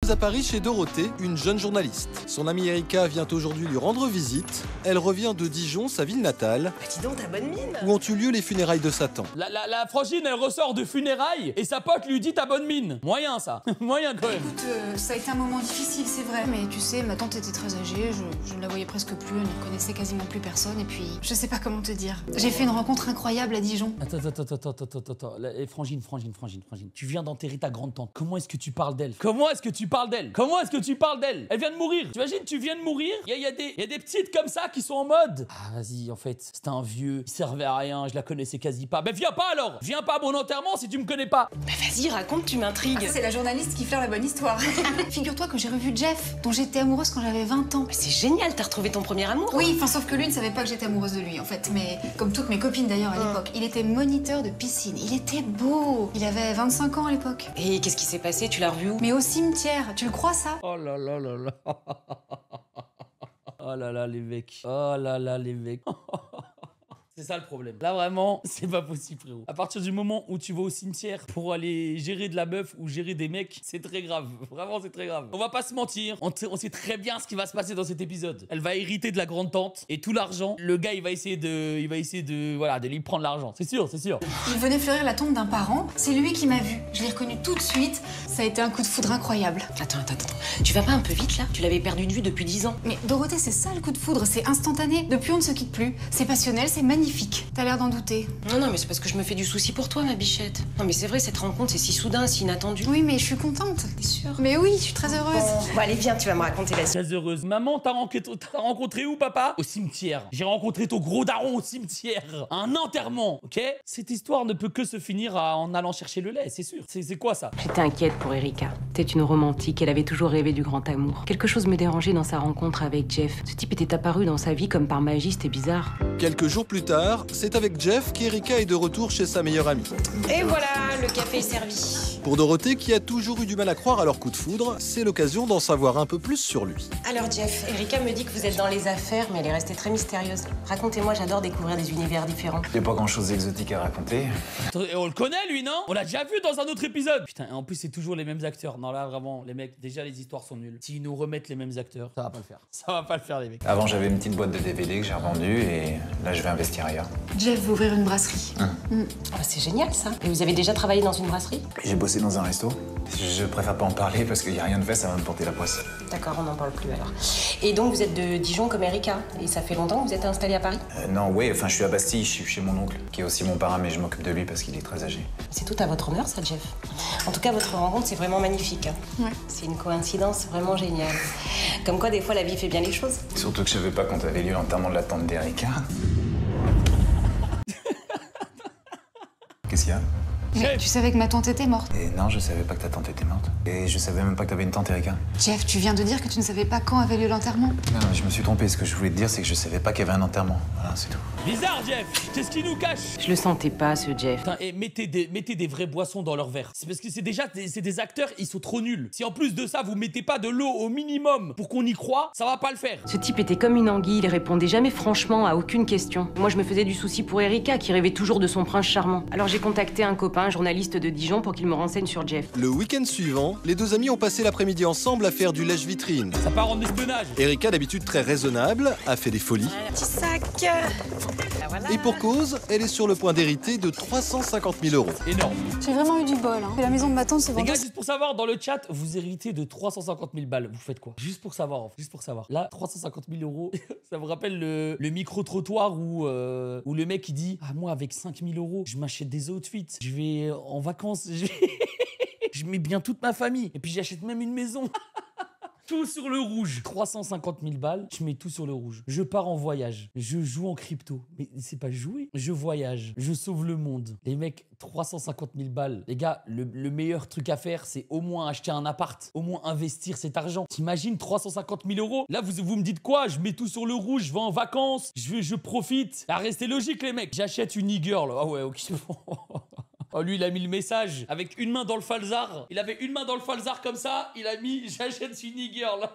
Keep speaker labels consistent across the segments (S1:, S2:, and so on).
S1: À Paris chez Dorothée, une jeune journaliste. Son amie Erika vient aujourd'hui lui rendre visite. Elle revient de Dijon, sa ville natale.
S2: Bah dis donc, t'as bonne mine.
S1: Où ont eu lieu les funérailles de Satan.
S3: La frangine, elle ressort de funérailles et sa pote lui dit t'as bonne mine. Moyen ça, moyen quand même.
S4: Écoute, ça a été un moment difficile, c'est vrai. Mais tu sais, ma tante était très âgée, je ne la voyais presque plus, elle ne connaissait quasiment plus personne. Et puis, je sais pas comment te dire. J'ai fait une rencontre incroyable à Dijon.
S3: Attends. Frangine. Tu viens d'enterrer ta grande-tante. Comment est-ce que tu parles d'elle? Comment est-ce que tu parles d'elle? Elle vient de mourir. T'imagines, tu viens de mourir. Il y a des petites comme ça qui sont en mode. Ah, vas-y, en fait, c'était un vieux. Il servait à rien, je la connaissais quasi pas. Mais viens pas alors. Viens pas à mon enterrement si tu me connais pas.
S2: Bah vas-y, raconte, tu m'intrigues.
S4: C'est la journaliste qui flaire la bonne histoire. Figure-toi que j'ai revu Jeff, dont j'étais amoureuse quand j'avais 20 ans.
S2: Mais c'est génial, t'as retrouvé ton premier amour.
S4: Oui, enfin, sauf que lui ne savait pas que j'étais amoureuse de lui, en fait. Mais comme toutes mes copines d'ailleurs à l'époque, il était moniteur de piscine. Il était beau. Il avait 25 ans à l'époque.
S2: Et qu'est-ce qui s'est passé? Tu l'as revu où?
S4: Mais au cimetière, tu le crois ça?
S3: Oh là là là là. Oh là là les mecs. Oh là là les mecs. C'est ça le problème. Là vraiment, c'est pas possible frérot. À partir du moment où tu vas au cimetière pour aller gérer de la meuf ou gérer des mecs, c'est très grave. Vraiment c'est très grave. On va pas se mentir, on sait très bien ce qui va se passer dans cet épisode. Elle va hériter de la grande tante et tout l'argent, le gars il va essayer de voilà, de lui prendre l'argent. C'est sûr.
S4: Il venait fleurir la tombe d'un parent. C'est lui qui m'a vu. Je l'ai reconnu tout de suite. Ça a été un coup de foudre incroyable.
S2: Attends. Tu vas pas un peu vite là? Tu l'avais perdu de vue depuis 10 ans.
S4: Mais Dorothée, c'est ça le coup de foudre. C'est instantané. Depuis, on ne se quitte plus. C'est passionnel, c'est magnifique. T'as l'air d'en douter.
S2: Non, mais c'est parce que je me fais du souci pour toi, ma bichette. Non, mais c'est vrai, cette rencontre, c'est si soudain, si inattendu.
S4: Oui, mais je suis contente.
S2: T'es sûre?
S4: Mais oui, je suis très heureuse.
S2: Bon, allez, viens, tu vas me raconter la suite.
S3: Très heureuse. Maman, t'as rencontré où, papa? Au cimetière. J'ai rencontré ton gros daron au cimetière. Un enterrement, ok? Cette histoire ne peut que se finir en allant chercher le lait, c'est sûr. C'est quoi ça?
S5: J'étais inquiète pour Erika. C'était une romantique, elle avait toujours rêvé du grand amour. Quelque chose me dérangeait dans sa rencontre avec Jeff. Ce type était apparu dans sa vie comme par magie, c'était bizarre.
S1: Quelques jours plus tard, c'est avec Jeff qu'Erika est de retour chez sa meilleure amie.
S2: Et voilà, le café est servi.
S1: Pour Dorothée, qui a toujours eu du mal à croire à leur coup de foudre, c'est l'occasion d'en savoir un peu plus sur lui.
S2: Alors Jeff, Erika me dit que vous êtes dans les affaires, mais elle est restée très mystérieuse. Racontez-moi, j'adore découvrir des univers différents.
S6: Il n'y a pas grand-chose d'exotique à raconter.
S3: On le connaît lui, non? On l'a déjà vu dans un autre épisode. Putain, et en plus c'est toujours les mêmes acteurs. Non là vraiment, les mecs, déjà les histoires sont nulles. S'ils nous remettent les mêmes acteurs, ça va pas le faire. Ça va pas le faire les mecs.
S6: Avant, j'avais une petite boîte de DVD que j'ai revendue et là, je vais investir ailleurs.
S4: Jeff veut ouvrir une brasserie.
S2: Ah bah, c'est génial ça. Et vous avez déjà travaillé dans une brasserie?
S6: J'ai bossé dans un resto. Je préfère pas en parler parce qu'il n'y a rien de fait, ça va me porter la poisse.
S2: D'accord, on n'en parle plus alors. Et donc vous êtes de Dijon comme Erika. Et ça fait longtemps que vous êtes installé à Paris?
S6: Non, ouais, enfin, je suis à Bastille, je suis chez mon oncle, qui est aussi mon parrain, mais je m'occupe de lui parce qu'il est très âgé.
S2: C'est tout à votre honneur ça, Jeff. En tout cas, votre rencontre, c'est vraiment magnifique. Hein.
S4: Ouais.
S2: C'est une coïncidence vraiment géniale. Comme quoi, des fois, la vie fait bien les choses.
S6: Surtout que je savais pas quand avait lieu l'enterrement de la tante d'Erika. Qu'est-ce qu'il y a?
S4: Mais tu savais que ma tante était morte.
S6: Et non, je savais pas que ta tante était morte. Et je savais même pas que t'avais une tante, Erika.
S4: Jeff, tu viens de dire que tu ne savais pas quand avait lieu l'enterrement.
S6: Non, je me suis trompé. Ce que je voulais te dire, c'est que je savais pas qu'il y avait un enterrement. Voilà, c'est tout.
S3: Bizarre Jeff, qu'est-ce qu'il nous cache?
S5: Je le sentais pas, ce Jeff.
S3: Putain, et mettez des vraies boissons dans leur verre. C'est parce que c'est déjà des acteurs, ils sont trop nuls. Si en plus de ça, vous mettez pas de l'eau au minimum pour qu'on y croie, ça va pas le faire.
S5: Ce type était comme une anguille, il répondait jamais franchement à aucune question. Moi, je me faisais du souci pour Erika, qui rêvait toujours de son prince charmant. Alors j'ai contacté un copain, journaliste de Dijon, pour qu'il me renseigne sur Jeff.
S1: Le week-end suivant, les deux amis ont passé l'après-midi ensemble à faire du lèche-vitrine.
S3: Ça part en espionnage.
S1: Erika, d'habitude très raisonnable, a fait des folies.
S2: Un petit sac. Voilà.
S1: Et pour cause, elle est sur le point d'hériter de 350 000 euros.
S3: Énorme.
S4: J'ai vraiment eu du bol. Hein. La maison de ma tante se
S3: Les
S4: vendait.
S3: gars, juste pour savoir, dans le chat, vous héritez de 350 000 balles. Vous faites quoi? Juste pour savoir, en fait. Juste pour savoir. Là, 350 000 euros, ça vous rappelle le micro-trottoir où le mec il dit: ah, moi, avec 5 000 euros, je m'achète des outfits. Je vais en vacances. Je mets bien toute ma famille. Et puis j'achète même une maison. Tout sur le rouge. 350 000 balles, je mets tout sur le rouge. Je pars en voyage. Je joue en crypto. Mais c'est pas jouer. Je voyage. Je sauve le monde. Les mecs, 350 000 balles. Les gars, le meilleur truc à faire, c'est au moins acheter un appart. Au moins investir cet argent. T'imagines 350 000 euros? Là, vous me dites quoi? Je mets tout sur le rouge. Je vais en vacances. Je profite. Ah, restez logique, les mecs. J'achète une e-girl. Ah ouais, ok. Oh Oh, lui, il a mis le message avec une main dans le falzar. Il avait une main dans le falzar comme ça. Il a mis j'achète Sweeney Girl.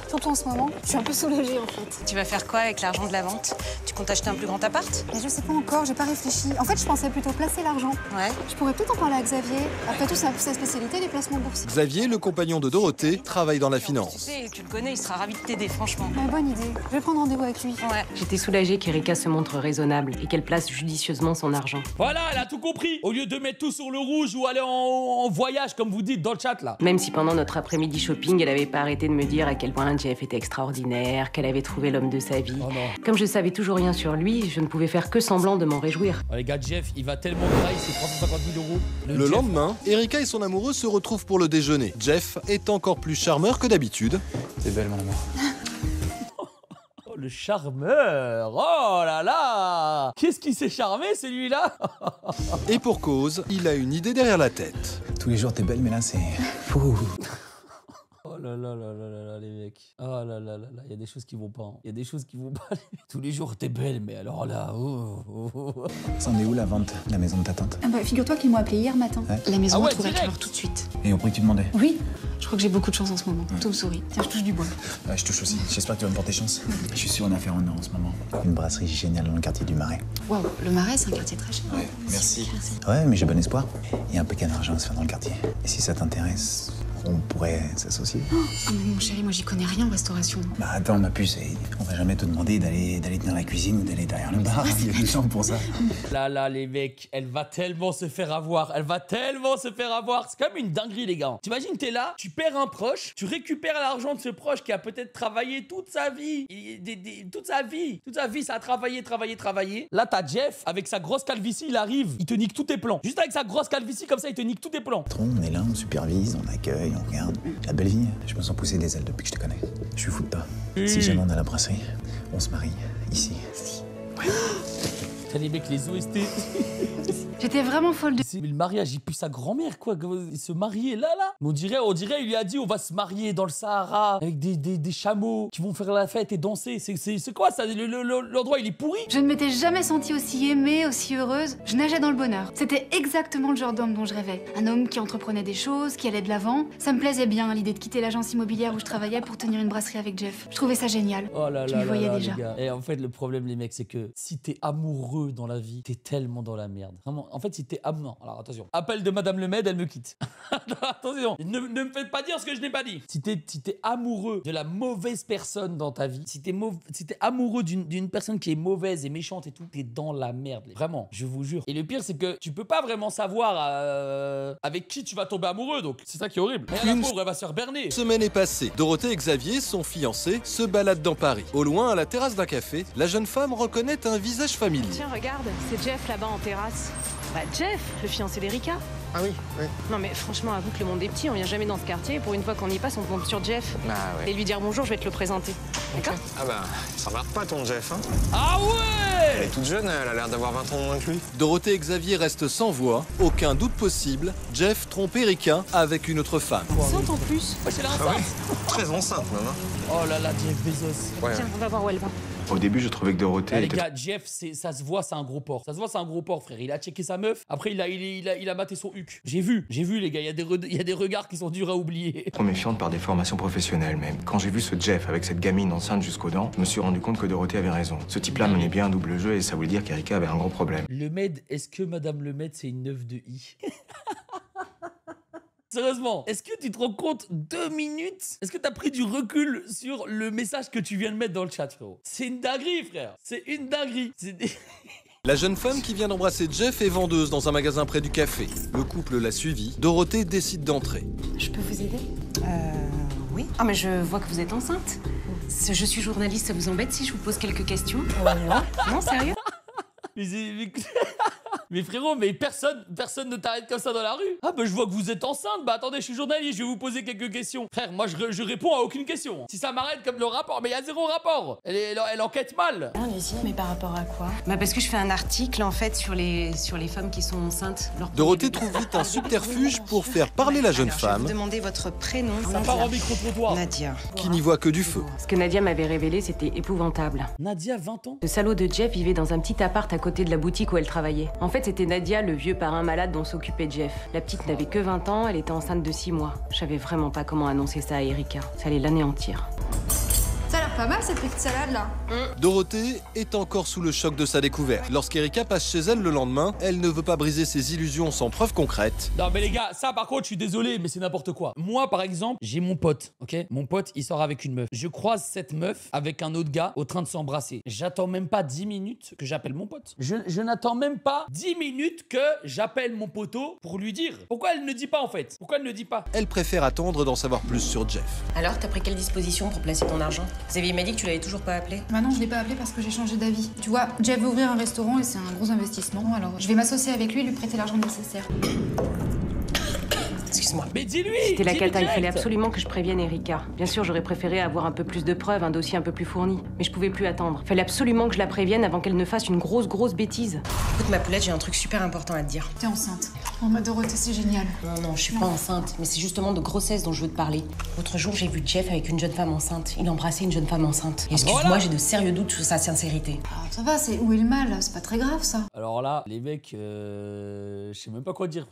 S4: Surtout en ce moment, je suis un peu soulagée en fait.
S2: Tu vas faire quoi avec l'argent de la vente? Tu comptes acheter un plus grand appart?
S4: Mais je sais pas encore, j'ai pas réfléchi. En fait, je pensais plutôt placer l'argent.
S2: Ouais.
S4: Je pourrais peut-être en parler à Xavier. Après tout, c'est un peu sa spécialité, les placements boursiers.
S1: Xavier, le compagnon de Dorothée, travaille dans la
S2: Tu
S1: finance.
S2: sais, tu le connais, il sera ravi de t'aider, franchement.
S4: Bonne idée. Je vais prendre rendez-vous avec lui.
S2: Ouais.
S5: J'étais soulagée qu'Erika se montre raisonnable et qu'elle place judicieusement son argent.
S3: Voilà, elle a tout compris. Au lieu de mettre tout sur le rouge ou aller en voyage, comme vous dites dans le chat là.
S5: Même si pendant notre après-midi shopping, elle avait pas arrêté de me dire à quel point Jeff était extraordinaire, qu'elle avait trouvé l'homme de sa vie.
S3: Oh non.
S5: Comme je savais toujours rien sur lui, je ne pouvais faire que semblant de m'en réjouir.
S3: Oh, les gars, Jeff, il va tellement grailler ses 350 000 euros.
S1: Le
S3: Jeff-
S1: lendemain, Erika et son amoureux se retrouvent pour le déjeuner. Jeff est encore plus charmeur que d'habitude.
S6: T'es belle, mon amour.
S3: Oh, le charmeur. Oh là là. Qu'est-ce qui s'est charmé celui-là?
S1: Et pour cause, il a une idée derrière la tête.
S6: Tous les jours, t'es belle, mais là, c'est... Fou.
S3: Oh là là là là là là, les mecs. Oh là là là là, il y a des choses qui vont pas. Hein. Il y a des choses qui vont pas. Tous les jours, t'es belle, mais alors là,
S6: Ça en est où, la vente de la maison de ta tante?
S4: Ah bah, figure-toi qu'ils m'ont appelé hier matin.
S6: Ouais.
S4: La maison
S3: Ah ouais,
S4: est ouverte
S3: direct.
S4: alors tout de suite.
S6: Et au prix que tu demandais?
S4: Oui, je crois que j'ai beaucoup de chance en ce moment. Tout me sourit. Tiens, je touche du bois.
S6: Ouais, je touche aussi. J'espère que tu vas me porter chance. Je suis sûr en affaire en or en ce moment. Une brasserie géniale dans le quartier du Marais.
S4: Waouh, le Marais, c'est un quartier très cher.
S6: Ouais, merci. Ouais, mais j'ai bon espoir. Il y a un peu qu'un argent à se faire dans le quartier. Et si ça t'intéresse, on pourrait s'associer.
S4: Oh, mais mon chéri, moi j'y connais rien en restauration.
S6: Bah attends, ma puce, on va jamais te demander d'aller tenir la cuisine ou d'aller derrière le bar. Il y a des gens pour ça.
S3: là là, les mecs, elle va tellement se faire avoir. Elle va tellement se faire avoir. C'est quand même une dinguerie, les gars. T'imagines, t'es là, tu perds un proche, tu récupères l'argent de ce proche qui a peut-être travaillé toute sa vie. Toute sa vie, ça a travaillé. Là, t'as Jeff, avec sa grosse calvitie, il arrive, il te nique tous tes plans. Juste avec sa grosse calvitie, comme ça, il te nique tous tes plans.
S6: Patron, on est là, on supervise, on accueille, on regarde. La belle vie, je me sens pousser des ailes depuis que je te connais. Je suis fou de toi. Si jamais on a la brasserie, on se marie, ici.
S3: T'as les mecs, les OST.
S4: J'étais vraiment folle de...
S3: Mais le mariage, il pue sa grand-mère, quoi. Il se marier là. Mais on dirait, il lui a dit, on va se marier dans le Sahara, avec des chameaux qui vont faire la fête et danser. C'est quoi ça? L'endroit, il est pourri.
S4: Je ne m'étais jamais sentie aussi aimée, aussi heureuse. Je nageais dans le bonheur. C'était exactement le genre d'homme dont je rêvais. Un homme qui entreprenait des choses, qui allait de l'avant. Ça me plaisait bien, l'idée de quitter l'agence immobilière où je travaillais pour tenir une brasserie avec Jeff. Je trouvais ça génial.
S3: Oh là
S4: Je
S3: là
S4: m'y
S3: là
S4: voyais
S3: là,
S4: déjà.
S3: les gars. Et en fait, le problème, les mecs, c'est que si t'es amoureux dans la vie, t'es tellement dans la merde. Vraiment, en fait, si t'es amoureux... Alors, attention. Appel de Madame Lemed, elle me quitte. Attention. Ne me faites pas dire ce que je n'ai pas dit. Si t'es amoureux de la mauvaise personne dans ta vie, si t'es amoureux d'une personne qui est mauvaise et méchante et tout, t'es dans la merde. Vraiment, je vous jure. Et le pire, c'est que tu peux pas vraiment savoir avec qui tu vas tomber amoureux. Donc, c'est ça qui est horrible. Et la pauvre, elle va se faire berner.
S1: Une semaine est passée. Dorothée et Xavier, son fiancé, se baladent dans Paris. Au loin, à la terrasse d'un café, la jeune femme reconnaît un visage familier.
S5: Tiens, regarde, c'est Jeff là-bas en terrasse. Bah Jeff, le fiancé d'Erika.
S7: Ah oui, oui.
S5: Non mais franchement, avoue que le monde est petit, on vient jamais dans ce quartier. Pour une fois qu'on y passe, on tombe sur Jeff.
S7: Ah ouais.
S5: Et lui dire bonjour, je vais te le présenter. D'accord?
S7: Ah bah, ça remarque pas ton Jeff, hein.
S3: Ah
S7: Elle
S3: ouais!
S7: est toute jeune, elle a l'air d'avoir 20 ans de moins que lui.
S1: Dorothée et Xavier restent sans voix. Aucun doute possible. Jeff trompe Erika avec une autre femme.
S5: Enceinte en plus.
S3: Ouais, c'est là
S7: Ah ouais. Très enceinte, même, hein.
S3: Oh là là, Jeff Bezos.
S7: Ouais.
S5: Tiens, on va voir où elle va.
S6: Au début, je trouvais que Dorothée
S3: Ah, les
S6: était...
S3: gars, Jeff, ça se voit, c'est un gros porc. Ça se voit, c'est un gros porc, frère. Il a checké sa meuf. Après, il a maté son huc. J'ai vu, les gars. Il y a des regards qui sont durs à oublier.
S8: Trop méfiante par des formations professionnelles même. Quand j'ai vu ce Jeff avec cette gamine enceinte jusqu'aux dents, je me suis rendu compte que Dorothée avait raison. Ce type-là menait bien un double jeu et ça voulait dire qu'Erika avait un gros problème.
S3: Le Med, est-ce que Madame Le Med, c'est une œuf de I? Sérieusement, est-ce que tu te rends compte 2 minutes? Est-ce que t'as pris du recul sur le message que tu viens de mettre dans le chat, frérot? C'est une dinguerie, frère. C'est une dinguerie.
S1: La jeune femme qui vient d'embrasser Jeff est vendeuse dans un magasin près du café. Le couple l'a suivie. Dorothée décide d'entrer.
S2: Je peux vous aider? Oui. Ah, mais je vois que vous êtes enceinte. Je suis journaliste, ça vous embête si je vous pose quelques questions? Non. Non, sérieux?
S3: Mais frérot, mais personne ne t'arrête comme ça dans la rue. Ah bah je vois que vous êtes enceinte. Bah attendez, je suis journaliste, je vais vous poser quelques questions. Frère, moi je réponds à aucune question. Si ça m'arrête comme le rapport, mais il y a 0 rapport. Elle enquête mal.
S2: Allez-y, mais par rapport à quoi? Bah parce que je fais un article en fait sur les femmes qui sont enceintes.
S1: Dorothée trouve vite un subterfuge pour faire parler la jeune
S2: Alors, je vais
S1: femme,
S2: vous demander votre prénom.
S3: Ça part en micro-trottoir.
S2: Nadia.
S1: qui n'y voit que du feu.
S5: Ce que Nadia m'avait révélé, c'était épouvantable.
S3: Nadia, 20 ans.
S5: Le salaud de Jeff vivait dans un petit appart à côté de la boutique où elle travaillait. En fait, fait, c'était Nadia, le vieux parrain malade dont s'occupait Jeff. La petite n'avait que 20 ans, elle était enceinte de 6 mois. Je savais vraiment pas comment annoncer ça à Erika. Ça allait l'anéantir.
S4: Ça a l'air pas mal cette petite salade là.
S1: Dorothée est encore sous le choc de sa découverte. Lorsqu'Erika passe chez elle le lendemain, elle ne veut pas briser ses illusions sans preuve concrète.
S3: Non mais les gars, ça par contre je suis désolé mais c'est n'importe quoi. Moi par exemple, j'ai mon pote, ok? Mon pote il sort avec une meuf. Je croise cette meuf avec un autre gars au train de s'embrasser. J'attends même pas 10 minutes que j'appelle mon pote. Je n'attends même pas 10 minutes que j'appelle mon poteau pour lui dire. Pourquoi elle ne dit pas en fait? Pourquoi elle ne dit pas?
S1: Elle préfère attendre d'en savoir plus sur Jeff.
S5: Alors, t'as pris quelle disposition pour placer ton argent? Xavier m'a dit que tu l'avais toujours pas appelé.
S4: Bah non, je l'ai pas appelé parce que j'ai changé d'avis. Tu vois, Jeff veut ouvrir un restaurant et c'est un gros investissement, alors je vais m'associer avec lui et lui prêter l'argent nécessaire.
S5: Excuse-moi.
S3: Mais dis-lui!
S5: C'était la
S3: dis-lui
S5: cata, il
S3: direct.
S5: fallait absolument que je prévienne Erika. Bien sûr, j'aurais préféré avoir un peu plus de preuves, un dossier un peu plus fourni. Mais je pouvais plus attendre. Fallait absolument que je la prévienne avant qu'elle ne fasse une grosse bêtise. Écoute, ma poulette, j'ai un truc super important à te dire.
S4: T'es enceinte. Oh ma Dorothée, c'est génial.
S5: Non, je suis pas enceinte, mais c'est justement de grossesse dont je veux te parler. L'autre jour, j'ai vu Jeff avec une jeune femme enceinte. Il embrassait une jeune femme enceinte. Et excuse-moi,
S3: voilà.
S5: j'ai de sérieux doutes sur sa sincérité.
S4: Ah, ça va, c'est où est le mal? C'est pas très grave ça.
S3: Alors là, les mecs, je sais même pas quoi dire.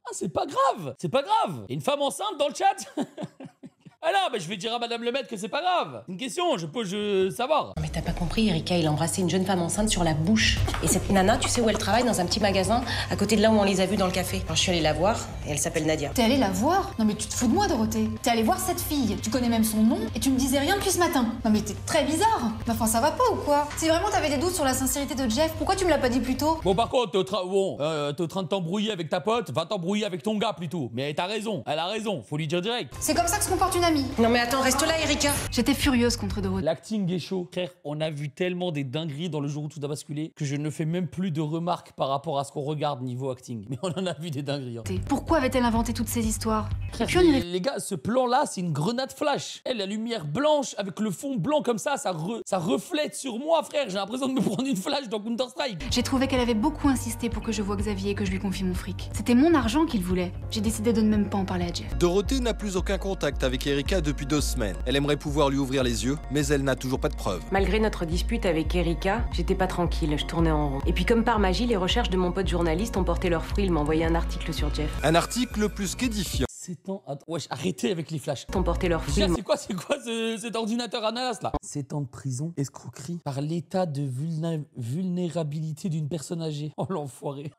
S3: Ah, c'est pas grave! C'est pas grave! Une femme enceinte dans le chat? Ah non, mais je vais dire à Madame le Maître que c'est pas grave. Une question, je peux savoir.
S5: Non, mais t'as pas compris, Erika, il embrassait une jeune femme enceinte sur la bouche. Et cette nana, tu sais où elle travaille? Dans un petit magasin, à côté de là où on les a vus dans le café. Alors je suis allée la voir, et elle s'appelle Nadia.
S4: T'es allée la voir? Non mais tu te fous de moi, Dorothée. T'es allée voir cette fille, tu connais même son nom, et tu me disais rien depuis ce matin. Non mais t'es très bizarre. Enfin, ça va pas ou quoi? Si vraiment t'avais des doutes sur la sincérité de Jeff, pourquoi tu me l'as pas dit plus tôt?
S3: Bon, par contre, t'es au train de t'embrouiller avec ta pote, va t'embrouiller avec ton gars plutôt. Mais t'as raison, elle a raison, faut lui dire direct.
S4: C'est comme ça que se comporte une amie.
S5: Non mais attends, reste là, Erika.
S4: J'étais furieuse contre Dorothée.
S3: L'acting est chaud. Frère, on a vu tellement des dingueries dans Le Jour où tout a basculé que je ne fais même plus de remarques par rapport à ce qu'on regarde niveau acting. Mais on en a vu des dingueries. Hein.
S4: Pourquoi avait-elle inventé toutes ces histoires?
S3: Frère,
S4: Et puis on irait-
S3: les gars, ce plan-là, c'est une grenade flash. Elle, la lumière blanche avec le fond blanc comme ça reflète sur moi, frère. J'ai l'impression de me prendre une flash dans Counter-Strike.
S4: J'ai trouvé qu'elle avait beaucoup insisté pour que je voie Xavier et que je lui confie mon fric. C'était mon argent qu'il voulait. J'ai décidé de ne même pas en parler à Jeff.
S1: Dorothée n'a plus aucun contact avec Erika depuis 2 semaines. Elle aimerait pouvoir lui ouvrir les yeux, mais elle n'a toujours pas de preuves.
S5: Malgré notre dispute avec Erika, j'étais pas tranquille, je tournais en rond. Et puis comme par magie, les recherches de mon pote journaliste ont porté leurs fruits, il m'a envoyé un article sur Jeff.
S1: Un article plus qu'édifiant.
S3: 7 ans. Attends, wesh, arrêtez avec les flashs.
S5: Ont porté leurs fruits.
S3: Déjà, c'est quoi cet ordinateur ananas là? 7 ans de prison, escroquerie, par l'état de vulnérabilité d'une personne âgée. Oh l'enfoiré.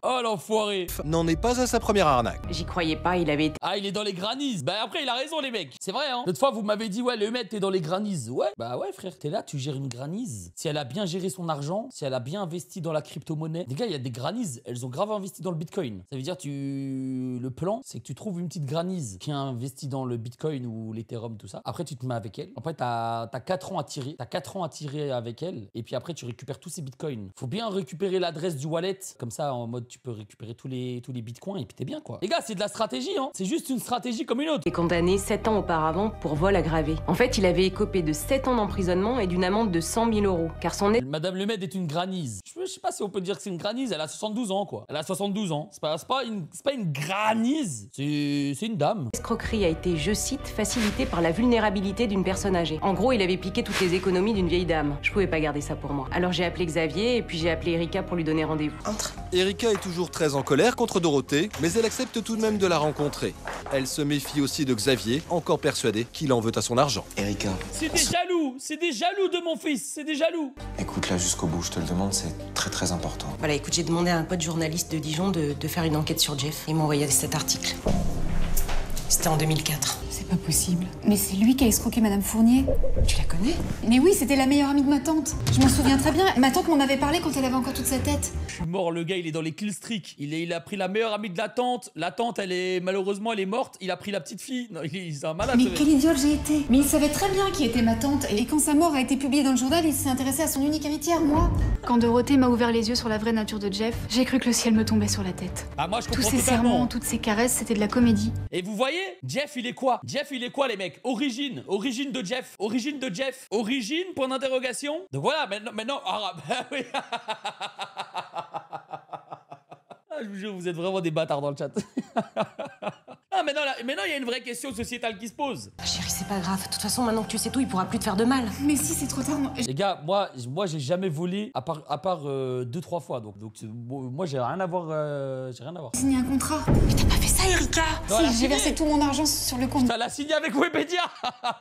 S3: Oh l'enfoiré.
S1: N'en est pas à sa première arnaque.
S5: J'y croyais pas, il avait été...
S3: Ah, il est dans les grannies. Bah après, il a raison, les mecs. C'est vrai, hein. L'autre fois, vous m'avez dit, ouais, le mec, t'es dans les grannies. Ouais, bah ouais, frère, t'es là, tu gères une granise. Si elle a bien géré son argent, si elle a bien investi dans la crypto-monnaie. Les gars, il y a des grannies. Elles ont grave investi dans le bitcoin. Ça veut dire, le plan, c'est que tu trouves une petite granise qui a investi dans le bitcoin ou l'Ethereum, tout ça. Après, tu te mets avec elle. Après, t'as 4 ans à tirer. T'as 4 ans à tirer avec elle. Et puis après, tu récupères tous ces bitcoins. Faut bien récupérer l'adresse du wallet. Comme ça, en mode, tu peux récupérer tous les bitcoins et puis t'es bien, quoi. Les gars, c'est de la stratégie, hein. C'est juste une stratégie comme une autre.
S5: est condamné 7 ans auparavant pour vol aggravé. En fait, il avait écopé de 7 ans d'emprisonnement et d'une amende de 100 000 €. Car son
S3: Madame Lemed est une granise. Je sais pas si on peut dire que c'est une granise. Elle a 72 ans, quoi. Elle a 72 ans. C'est pas une granise. C'est une dame.
S5: escroquerie a été, je cite, facilitée par la vulnérabilité d'une personne âgée. En gros, il avait piqué toutes les économies d'une vieille dame. Je pouvais pas garder ça pour moi. Alors j'ai appelé Xavier et puis j'ai appelé Erika pour lui donner rendez-vous. Entre.
S1: Erika est toujours très en colère contre Dorothée, mais elle accepte tout de même de la rencontrer. Elle se méfie aussi de Xavier, encore persuadé qu'il en veut à son argent.
S8: Erika,
S3: C'est des jaloux de mon fils. C'est des jaloux.
S8: écoute là jusqu'au bout, je te le demande, c'est très important.
S5: Voilà, écoute, j'ai demandé à un pote journaliste de Dijon de faire une enquête sur Jeff. Il m'a envoyé cet article. C'était en 2004.
S4: C'est pas possible. Mais c'est lui qui a escroqué Madame Fournier.
S5: Tu la connais?
S4: Mais oui, c'était la meilleure amie de ma tante. Je m'en souviens très bien. Ma tante m'en avait parlé quand elle avait encore toute sa tête.
S3: Je suis mort, le gars, il est dans les killstreaks. Il a pris la meilleure amie de la tante. La tante, malheureusement, elle est morte. Il a pris la petite fille. Non, c'est un malade.
S4: Mais
S3: ce mec.
S4: quelle idiote j'ai été. Mais il savait très bien qui était ma tante. Et quand sa mort a été publiée dans le journal, il s'est intéressé à son unique héritière, moi. Quand Dorothée m'a ouvert les yeux sur la vraie nature de Jeff, j'ai cru que le ciel me tombait sur la tête.
S3: Ah, moi, je
S4: Tous
S3: comprends
S4: ces
S3: totalement.
S4: serments, toutes ces caresses, c'était de la comédie.
S3: Et vous voyez, Jeff, il est quoi? Jeff, il est quoi, les mecs? Origine de Jeff. Origine de Jeff. Origine, point d'interrogation. Donc voilà, maintenant... Ah, bah oui. Ah, je vous jure, vous êtes vraiment des bâtards dans le chat. Ah, maintenant, il y a une vraie question sociétale qui se pose.
S5: Ah, chérie, c'est pas grave. De toute façon, maintenant que tu sais tout, il pourra plus te faire de mal.
S4: Mais si, c'est trop tard.
S3: Les gars, moi j'ai jamais volé à part 2-3 fois. Donc moi, j'ai rien à voir. J'ai rien à voir.
S4: J'ai signé un contrat.
S5: Mais t'as pas fait ça, Erika?
S3: Non, elle a
S4: Si, j'ai
S3: signé.
S4: versé tout mon argent sur le compte.
S3: Elle a signé avec Webedia.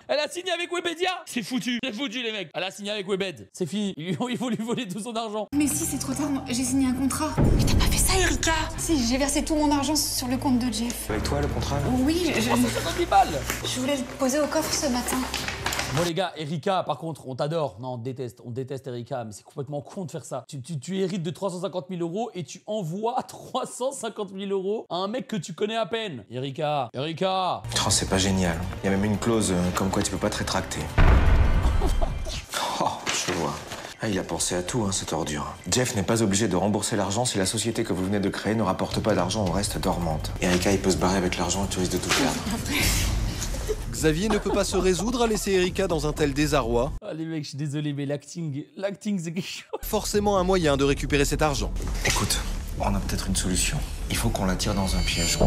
S3: Elle a signé avec Webedia. C'est foutu, les mecs. Elle a signé avec Webed. C'est fini. Il faut lui voler tout son argent.
S4: Mais si, c'est trop tard. J'ai signé un contrat.
S5: Mais t'as pas fait ça, Erika?
S4: Si, j'ai versé tout mon argent sur le compte de Jeff.
S7: Avec toi, le contrat?
S4: Oui,
S3: 350 balles.
S4: je voulais le poser au coffre ce matin.
S3: Bon les gars, Erika, par contre, on t'adore. Non, on déteste Erika, mais c'est complètement con de faire ça. Tu hérites de 350 000 € et tu envoies 350 000 € à un mec que tu connais à peine. Erika.
S8: Oh, c'est pas génial. Il y a même une clause comme quoi tu peux pas te rétracter. Oh, je vois. Ah, il a pensé à tout, hein, cette ordure. Jeff n'est pas obligé de rembourser l'argent si la société que vous venez de créer ne rapporte pas d'argent ou reste dormante. Erika, il peut se barrer avec l'argent et tu risques de tout perdre.
S1: Xavier ne peut pas se résoudre à laisser Erika dans un tel désarroi.
S3: Ah les mecs, je suis désolé, mais l'acting c'est quelque chose.
S1: Forcément un moyen de récupérer cet argent.
S8: Écoute, on a peut-être une solution. Il faut qu'on la tire dans un piège.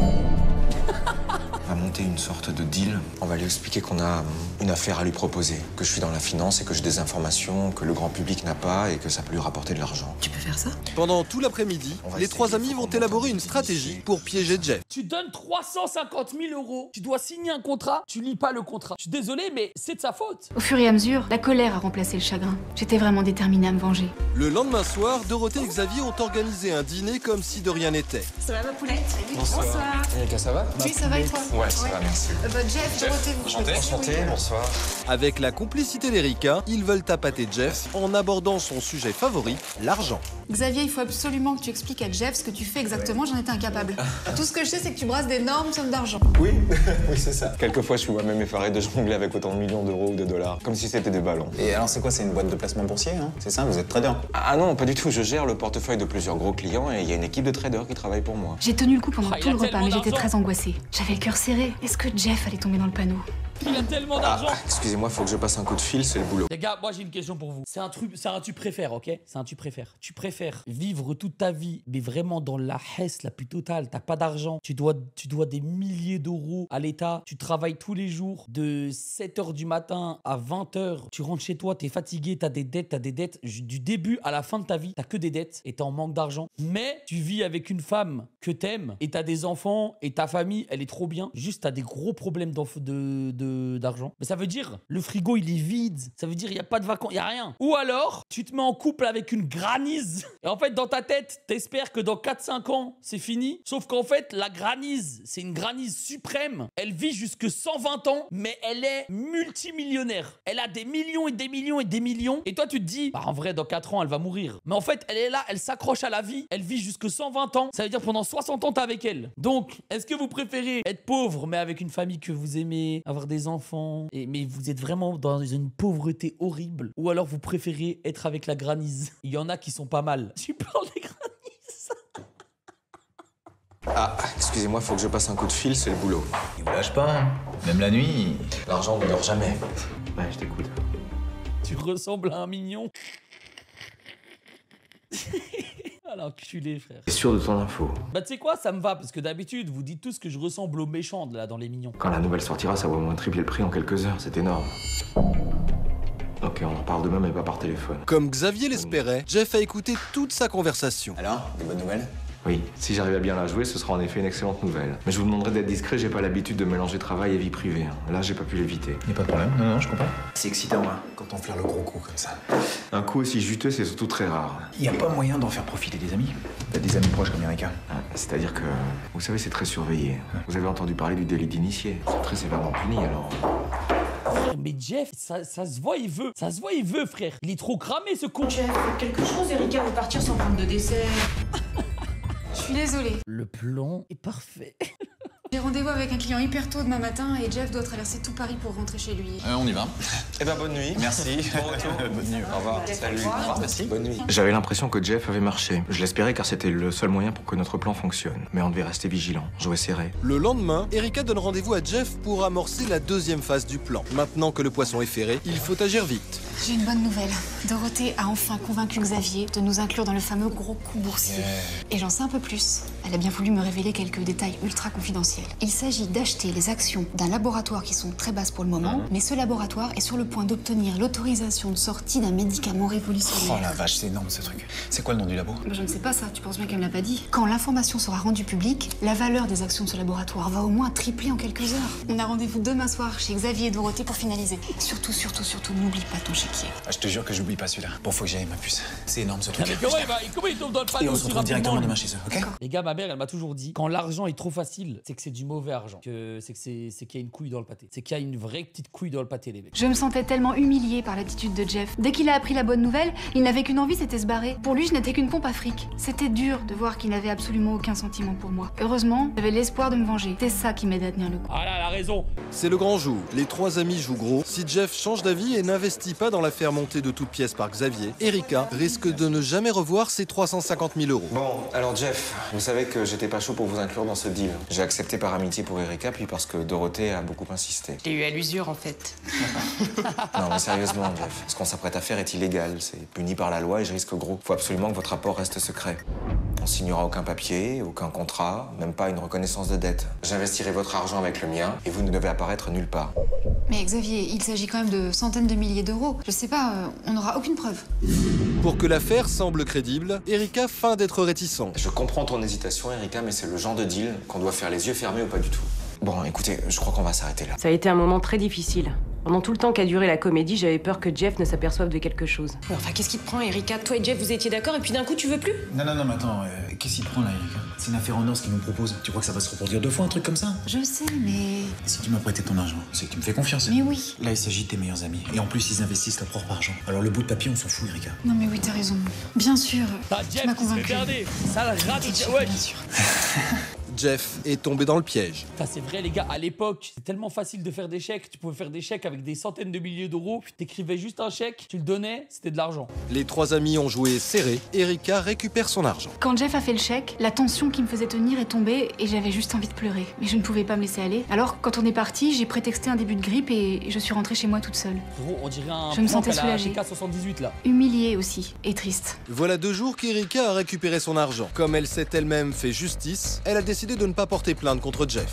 S8: On va monter une sorte de deal. On va lui expliquer qu'on a une affaire à lui proposer, que je suis dans la finance et que j'ai des informations que le grand public n'a pas et que ça peut lui rapporter de l'argent.
S5: Tu peux faire ça?
S1: Pendant tout l'après-midi, les trois amis vont élaborer une stratégie pour piéger Jeff.
S3: Tu donnes 350 000 €, tu dois signer un contrat, tu lis pas le contrat. Je suis désolé, mais c'est de sa faute.
S4: Au fur et à mesure, la colère a remplacé le chagrin. J'étais vraiment déterminée à me venger.
S1: Le lendemain soir, Dorothée et Xavier ont organisé un dîner comme si de rien n'était.
S5: Ça va, ma poulette?
S7: Bonsoir. Erika, ça va?
S4: Oui, ça va et toi?
S7: Ouais, ça va, merci.
S4: Jeff, Dorothée, vous
S7: Enchanté, bonsoir.
S1: Avec la complicité d'Erika, ils veulent tapater Jeff en abordant son sujet favori, l'argent.
S4: Xavier, il faut absolument que tu expliques à Jeff ce que tu fais exactement, j'en étais incapable. Tout ce que je sais, c'est que tu brasses d'énormes sommes d'argent.
S7: Oui, oui, c'est ça. Quelquefois, je suis moi-même effaré de jongler avec autant de millions d'euros ou de dollars, comme si c'était des ballons.
S6: Et alors, c'est quoi? C'est une boîte de placement boursier, hein? C'est ça? Vous êtes trader?
S7: Ah non, pas du tout. Je gère le portefeuille de plusieurs gros clients et il y a une équipe de traders qui travaille pour moi.
S4: J'ai tenu le coup pendant
S3: Ah, il
S4: tout
S3: a
S4: le repas,
S3: tellement
S4: mais j'étais
S3: d'argent.
S4: très angoissée. J'avais le cœur serré. Est-ce que Jeff allait tomber dans le panneau?
S3: Il a tellement d'argent.
S8: Excusez-moi, faut que je passe un coup de fil, c'est le boulot.
S3: Les gars, moi j'ai une question pour vous. C'est un tu préfères, ok? C'est un tu préfères. Tu préfères vivre toute ta vie, mais vraiment dans la hesse la plus totale. T'as pas d'argent, tu dois des milliers d'euros à l'État. Tu travailles tous les jours de 7h du matin à 20h. Tu rentres chez toi, t'es fatigué, t'as des dettes. Du début à la fin de ta vie, t'as que des dettes et t'es en manque d'argent. Mais tu vis avec une femme que t'aimes et t'as des enfants et ta famille, elle est trop bien. Juste, t'as des gros problèmes d'argent. Mais ça veut dire le frigo il est vide. Ça veut dire il n'y a pas de vacances, il n'y a rien. Ou alors tu te mets en couple avec une granise. Et en fait dans ta tête t'espères que dans 4-5 ans c'est fini. Sauf qu'en fait la granise c'est une granise suprême. Elle vit jusque 120 ans mais elle est multimillionnaire. Elle a des millions et des millions et des millions. Et toi tu te dis bah en vrai dans 4 ans elle va mourir. Mais en fait elle est là, elle s'accroche à la vie. Elle vit jusque 120 ans. Ça veut dire pendant 60 ans t'es avec elle. Donc est-ce que vous préférez être pauvre mais avec une famille que vous aimez, avoir des enfants, mais vous êtes vraiment dans une pauvreté horrible, ou alors vous préférez être avec la granise? Il y en a qui sont pas mal. Tu parles des granises?
S8: Ah, excusez-moi, faut que je passe un coup de fil, c'est le boulot.
S6: Il vous lâche pas, hein? Même la nuit.
S8: L'argent ne dort jamais. Ouais, je t'écoute.
S3: Tu ressembles à un mignon. Alors enculé frère.
S8: T'es sûr de ton info?
S3: Bah tu sais quoi, ça me va parce que d'habitude vous dites tous que je ressemble au méchant là dans les mignons.
S8: Quand la nouvelle sortira, ça va au moins tripler le prix en quelques heures, c'est énorme. Ok, on en parle demain, mais pas par téléphone.
S1: Comme Xavier l'espérait, Jeff a écouté toute sa conversation.
S6: Alors, des bonnes nouvelles?
S8: Oui, si j'arrive à bien la jouer, ce sera en effet une excellente nouvelle. Mais je vous demanderai d'être discret, j'ai pas l'habitude de mélanger travail et vie privée. Là, j'ai pas pu l'éviter.
S6: Y a pas de problème, non, je comprends. C'est excitant, hein, quand on flaire le gros coup comme ça.
S8: Un coup aussi juteux, c'est surtout très rare.
S6: Y a pas moyen d'en faire profiter des amis? T'as des amis proches comme Erika?
S8: C'est-à-dire que, vous savez, c'est très surveillé. Vous avez entendu parler du délit d'initié. C'est très sévèrement puni, alors...
S3: Mais Jeff, ça se voit, il veut. Ça se voit, il veut, frère. Il est trop cramé, ce con.
S5: Jeff, quelque chose, Erika veut partir sans prendre de dessert.
S4: Je suis désolée.
S3: Le plan est parfait.
S4: J'ai rendez-vous avec un client hyper tôt demain matin et Jeff doit traverser tout Paris pour rentrer chez lui.
S6: On y va.
S7: Eh ben, bonne nuit.
S6: Merci.
S7: Bon retour.
S6: Bonne nuit.
S7: Au revoir. Salut. Au revoir, merci. Bonne nuit.
S8: J'avais l'impression que Jeff avait marché. Je l'espérais car c'était le seul moyen pour que notre plan fonctionne. Mais on devait rester vigilant, jouer serré.
S1: Le lendemain, Erika donne rendez-vous à Jeff pour amorcer la deuxième phase du plan. Maintenant que le poisson est ferré, il faut agir vite.
S4: J'ai une bonne nouvelle. Dorothée a enfin convaincu Xavier de nous inclure dans le fameux gros coup boursier. Et j'en sais un peu plus. Elle a bien voulu me révéler quelques détails ultra confidentiels. Il s'agit d'acheter les actions d'un laboratoire qui sont très basses pour le moment, mais ce laboratoire est sur le point d'obtenir l'autorisation de sortie d'un médicament révolutionnaire.
S6: Oh la vache, c'est énorme ce truc. C'est quoi le nom du labo?
S4: Je ne sais pas ça, tu penses bien qu'elle me l'a pas dit. Quand l'information sera rendue publique, la valeur des actions de ce laboratoire va au moins tripler en quelques heures. On a rendez-vous demain soir chez Xavier et Dorothée pour finaliser. Surtout, n'oublie pas ton chéquier.
S6: Ah, je te jure que j'oublie pas celui-là. Bon, faut que j'aille ma puce. C'est énorme ce truc.
S3: Mais comment il tombe dans le panneau
S6: Et on se
S3: si
S6: retrouve
S3: rapidement,
S6: directement
S3: lui
S6: demain chez eux, ok?
S3: Les gars, ma mère, elle m'a toujours dit, quand l'argent est trop facile, c'est que c'est du mauvais argent. C'est qu'il y a une couille dans le pâté. C'est qu'il y a une vraie petite couille dans le pâté, les mecs.
S4: Je me sentais tellement humiliée par l'attitude de Jeff. Dès qu'il a appris la bonne nouvelle, il n'avait qu'une envie, c'était se barrer. Pour lui, je n'étais qu'une pompe à fric. C'était dur de voir qu'il n'avait absolument aucun sentiment pour moi. Heureusement, j'avais l'espoir de me venger. C'est ça qui m'aidait à tenir le coup.
S3: Ah là, elle a raison.
S1: C'est le grand jour. Les trois amis jouent gros. Si Jeff change d'avis et n'investit pas dans l'affaire montée de toutes pièces par Xavier, Erika risque de ne jamais revoir ses 350 000 euros.
S8: Bon, alors Jeff, vous savez que j'étais pas chaud pour vous inclure dans ce deal. J'ai accepté par amitié pour Erika, puis parce que Dorothée a beaucoup insisté.
S2: J'ai eu à l'usure en fait.
S8: Non, mais sérieusement, Jeff, ce qu'on s'apprête à faire est illégal. C'est puni par la loi et je risque gros. Faut absolument que votre rapport reste secret. On signera aucun papier, aucun contrat, même pas une reconnaissance de dette. J'investirai votre argent avec le mien et vous ne devez apparaître nulle part.
S4: Mais Xavier, il s'agit quand même de centaines de milliers d'euros. Je sais pas, on n'aura aucune preuve.
S1: Pour que l'affaire semble crédible, Erika feint d'être réticent.
S8: Je comprends ton hésitation, Erika, mais c'est le genre de deal qu'on doit faire les yeux fermés ou pas du tout. Bon, écoutez, je crois qu'on va s'arrêter là.
S5: Ça a été un moment très difficile. Pendant tout le temps qu'a duré la comédie, j'avais peur que Jeff ne s'aperçoive de quelque chose.
S2: Mais enfin, qu'est-ce qui te prend, Erika? Toi et Jeff, vous étiez d'accord et puis d'un coup, tu veux plus?
S6: Non, mais attends, qu'est-ce qu'il te prend là, Erika? C'est une affaire en or ce qu'il nous propose. Tu crois que ça va se reproduire deux fois, un truc comme ça?
S4: Je sais, mais...
S6: Si tu m'as prêté ton argent, c'est que tu me fais confiance.
S4: Mais oui.
S6: Là, il s'agit de tes meilleurs amis. Et en plus, ils investissent leur propre argent. Alors le bout de papier, on s'en fout, Erika.
S4: Non mais oui, t'as raison. Bien sûr.
S3: T'as
S4: Tu
S3: Jeff
S4: m'as
S3: qui se fait
S4: convaincu.
S3: berner. Ça, la rate de Jeff. Ouais.
S4: Bien sûr.
S1: Jeff est tombé dans le piège.
S3: Ça, c'est vrai, les gars. À l'époque, c'est tellement facile de faire des chèques. Tu pouvais faire des chèques avec des centaines de milliers d'euros. Tu t'écrivais juste un chèque, tu le donnais, c'était de l'argent.
S1: Les trois amis ont joué serré. Erika récupère son argent.
S4: Quand Jeff a fait le chèque, la tension qui me faisait tenir est tombée et j'avais juste envie de pleurer. Mais je ne pouvais pas me laisser aller. Alors, quand on est parti, j'ai prétexté un début de grippe et je suis rentrée chez moi toute seule.
S3: Gros, on dirait un
S4: Je me
S3: plan
S4: sentais
S3: à la
S4: soulagée.
S3: TK78 là.
S4: Humiliée aussi et triste.
S1: Voilà 2 jours qu'Erika a récupéré son argent. Comme elle s'est elle-même fait justice, elle a décidé de ne pas porter plainte contre Jeff.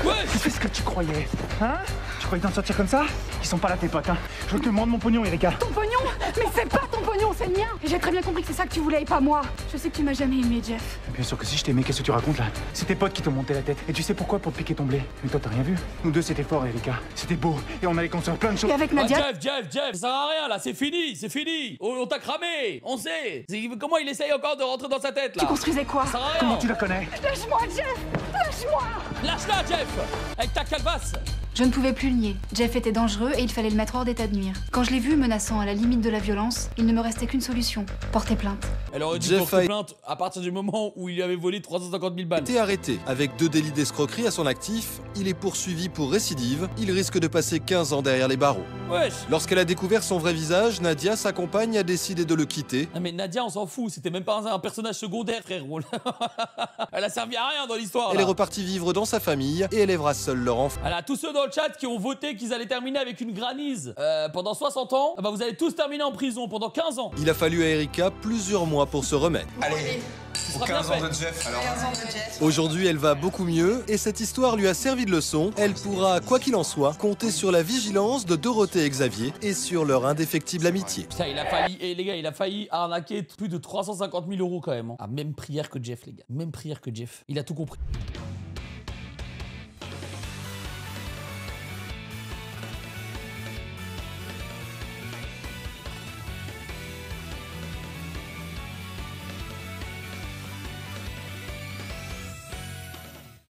S3: Ouais.
S9: C'est ce que tu croyais, hein? Tu croyais t'en sortir comme ça? Ils sont pas là tes potes, hein? Je te demande mon pognon, Erika.
S10: Ton pognon? Mais c'est pas ton pognon, c'est le mien. Et j'ai très bien compris que c'est ça que tu voulais et pas moi.
S4: Je sais que tu m'as jamais aimé, Jeff.
S9: Bien sûr que si je t'aimais, qu'est-ce que tu racontes là? C'est tes potes qui t'ont monté la tête. Et tu sais pourquoi? Pour te piquer ton blé. Mais toi, t'as rien vu. Nous deux, c'était fort, Erika. C'était beau. Et on allait construire plein de choses.
S10: Et avec
S3: Ah,
S10: Nadia?
S3: Jeff, ça sert à rien là, c'est fini. On t'a cramé, on sait. Comment il essaye encore de rentrer dans sa tête là?
S10: Tu construisais quoi?
S3: Ça sert à rien.
S9: Comment tu la connais?
S10: Lâche-moi, Jeff! Lâche-moi!
S3: Lâche-la, Jeff, avec ta calebasse.
S4: Je ne pouvais plus le nier. Jeff était dangereux et il fallait le mettre hors d'état de nuire. Quand je l'ai vu menaçant à la limite de la violence, il ne me restait qu'une solution. Porter plainte.
S3: Elle aurait dû
S1: Jeff
S3: porter
S1: a-
S3: plainte à partir du moment où il lui avait volé 350 000 balles.
S1: Été arrêté. Avec 2 délits d'escroquerie à son actif, il est poursuivi pour récidive. Il risque de passer 15 ans derrière les barreaux.
S3: Wesh.
S1: Lorsqu'elle a découvert son vrai visage, Nadia, sa compagne, a décidé de le quitter.
S3: Non mais Nadia, on s'en fout, c'était même pas un personnage secondaire, frérot. Elle a servi à rien dans l'histoire.
S1: Elle
S3: là.
S1: est repartie vivre dans sa famille et élèvera seule leur enfant.
S3: Voilà, tous ceux dans le chat qui ont voté qu'ils allaient terminer avec une granise pendant 60 ans, bah vous allez tous terminer en prison pendant 15 ans.
S1: Il a fallu à Erika plusieurs mois pour se remettre.
S8: Allez,
S3: Ce
S8: pour
S3: sera bien
S8: 15 ans
S3: fait.
S8: de Jeff, alors.
S1: Aujourd'hui, elle va beaucoup mieux et cette histoire lui a servi de leçon. Elle pourra, quoi qu'il en soit, compter sur la vigilance de Dorothée et Xavier et sur leur indéfectible amitié.
S3: Putain, il a failli, et les gars, il a failli arnaquer plus de 350 000 euros quand même. Hein. Ah, même prière que Jeff, les gars. Même prière que Jeff. Il a tout compris.